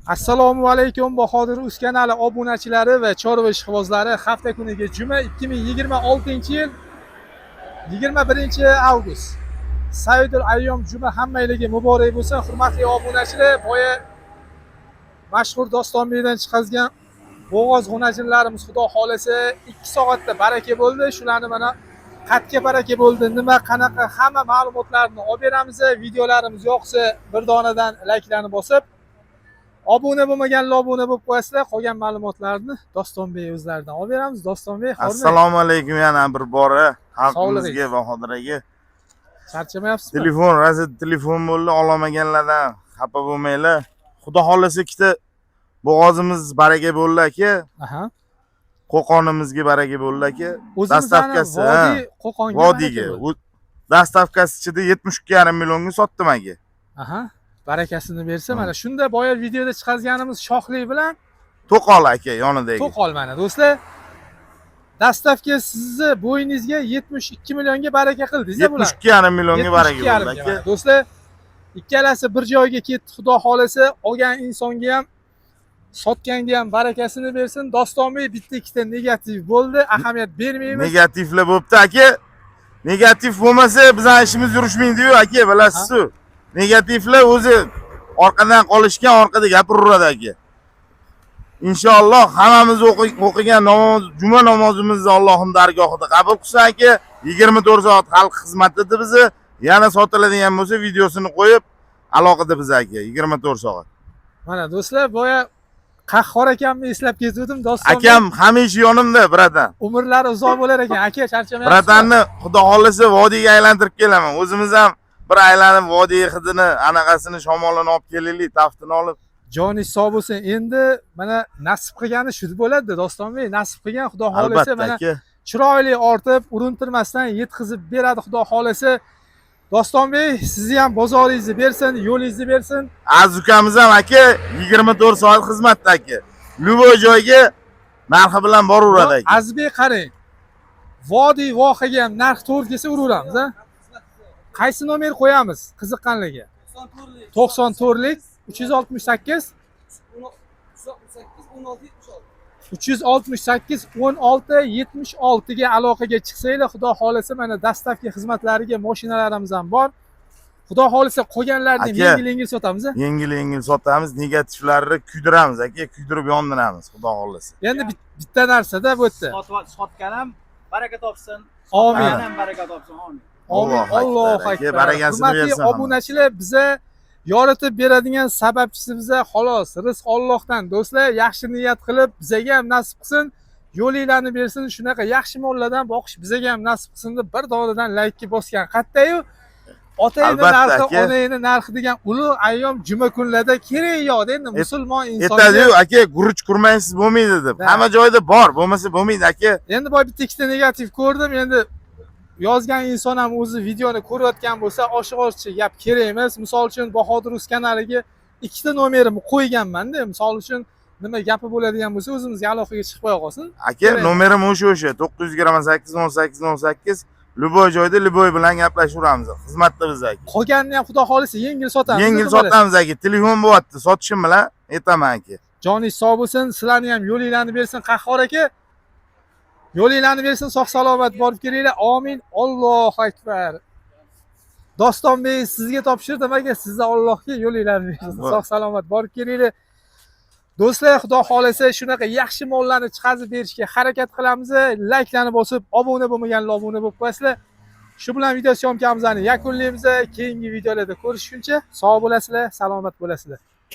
Assalomu alaykum Bahodir Uz kanali obunachilari va chorva ishqibozlari. Hafta kuniga juma 2026-yil 21-avgust. Saidul ayyom juma hammangizga muborak bo'lsin. Hurmatli obunachilar, boya mashhur Dostonbekdan chiqazgan bo'g'oz g'unajinlarimiz xudo xolasa 2 soatda baraka bo'ldi. Shularni mana qatga baraka bo'ldi. Nima qanaqa hamma ma'lumotlarni olib beramiz. Videolarimiz yoqsa bir donadan layklarni bosib obuna bo'lmaganlar obuna bo'lib qo'yasizlar. Qolgan ma'lumotlarni Dostonbek o'zlaridan olib beramiz. Dostonbek, assalomu alaykum yana bir bora xalqimizga Bahodir aka. Charchamayapsizmi? Telefon bo'ldi, ololmaganlardan xafa bo'lmanglar. Xudo xolasa ikkita bo'g'ozimiz baraka bo'ldi aka. Aha. Qo'qonimizga baraka bo'ldi aka. Dastavkasi Qo'qonga. Vodiyga. Dastavkasi ichida 72,5 millionga sotdim aka. Aha. Barakasini bersa, mana shunda boya videoda chiqazganimiz shoxlik bilan To'qol aka yonidagi. To'qol mana do'stlar. Dastavka sizni bo'yingizga 72 millionga baraka qildingiz-a bular. 72,5 millionga baraka bo'ldi aka. Do'stlar, ikkalasi bir joyga ketdi. Xudo xolasa olgan insonga ham sotganga ham barakasini bersin. Dostonbek bitta ikkita negativ bo'ldi, ahamiyat bermaymiz. Negativlar bo'pti aka. Negativ bo'lmasa bizning ishimiz yurishmaydi-yu aka, bilasiz-ku. Negativlar o'zi orqadan qolishgan, orqada gapiraveradi aka. Inshaalloh hammamiz o'qigan namoz, juma namozimizni Allohning dargohida qabul qilsin aka. 24 soat xalq xizmatida bizni. Yana sotiladigan bo'lsa videosini qo'yib aloqada biz aka 24 soat. Mana do'stlar, boya Qahhor akamni eslab ketdim. Dostonbek akam hamisha yonimda, biradan. Umrlari uzoq bo'lar ekan. Aka, charchamayapsiz? Biradanni xudo xolasa vodiyga aylantirib kelaman. O'zimiz ham bir aylanib vodiy hidini, anaqasini, shamolini olib kelaylik, taftini olib. Joningiz sog' bo'lsin. Endi mana nasib qilgani shu bo'ladi Dostonbek. Nasib qilgan xudo xolasa mana chiroyli ortib, urintirmasdan yetkazib beradi xudo xolasa. Dostonbek, sizni ham bozoringizni bersin, yo'lingizni bersin. Aziz ukamiz ham aka 24 soat xizmatda aka. Luboy joyga narxi bilan boraveradi aka. Azizbek, qarang. Vodiy vohaga ham narx to'g'ri kelsa uraveramiz, ha? Qaysi nomer qo'yamiz qiziqqanlarga? 94lik 368 1676 ga aloqaga chiqsanglar, xudo xolasa mana dastavka xizmatlariga mashinalarimiz ham bor. Xudo xolasa qolganlarni yengil sotamiz. Yengil sotamiz, negativlarni kuydiramiz aka, kuydirib yondiramiz xudo xolasa. Endi bitta narsa-da bu yerda. Sotgan ham baraka topsin. Amin. Ham baraka topsin. Amin. Allohu akbar. Barakasini bersin. Obunachilar, biza yoritib beradigan sababchisi biza xolos. Rizq Allohdan. Do'stlar, yaxshi niyat qilib bizga ham nasib qilsin, yo'linglarni bersin. Shunaqa yaxshi mollardan boqish bizga ham nasib qilsin deb bir donadan laykka bosgan. Qattayu otangni narxi, onangni narxi degan ulug' ayyom juma kunlarda kerak yo'q endi musulmon insonga. Aytadi-yu, aka, guruch kurmaysiz bo'lmaydi deb. Hamma joyda bor, bo'lmasa bo'lmaydi aka. Endi boy bitta ikkita negativ ko'rdim. Endi yozgan inson ham o'zi videoni ko'rayotgan bo'lsa, oshig'orchi gap kerak emas. Misol uchun Bahodir Uz kanaliga ikkita nomerimni qo'yganman-da. Misol uchun nima gapi bo'ladigan bo'lsa, o'zimizga aloqaga chiqib qo'ya qolsin. Aka, nomerim o'sha 928 18 18. Luboy joyda Luboy bilan gaplashaveramiz. Xizmatda biz aka. Qolganini ham xudo xolasa yengil sotamiz. Yengil sotamiz aka. Telefon bo'lyapti, sotishim bilan aytaman aka. Joningiz sog' bo'lsin, sizlarni ham yo'linglarni bersin Qahhor aka. Yo'linglarni bersin, sog' salomat borib kelinglar. Amin. Allohu akbar. Dostonbek, sizga topshirdim aka, sizni Allohga yo'linglarni bersin. Sog' salomat borib kelinglar. Do'stlar, xudo xolasa shunaqa yaxshi mollarni chiqazib berishga harakat qilamiz. Layklarni bosib, obuna bo'lmaganlar obuna bo'lib qo'yasizlar. Shu bilan video syomkamizni yakunlaymiz. Keyingi videolarda ko'rishguncha sog' bo'lasizlar, salomat bo'lasizlar.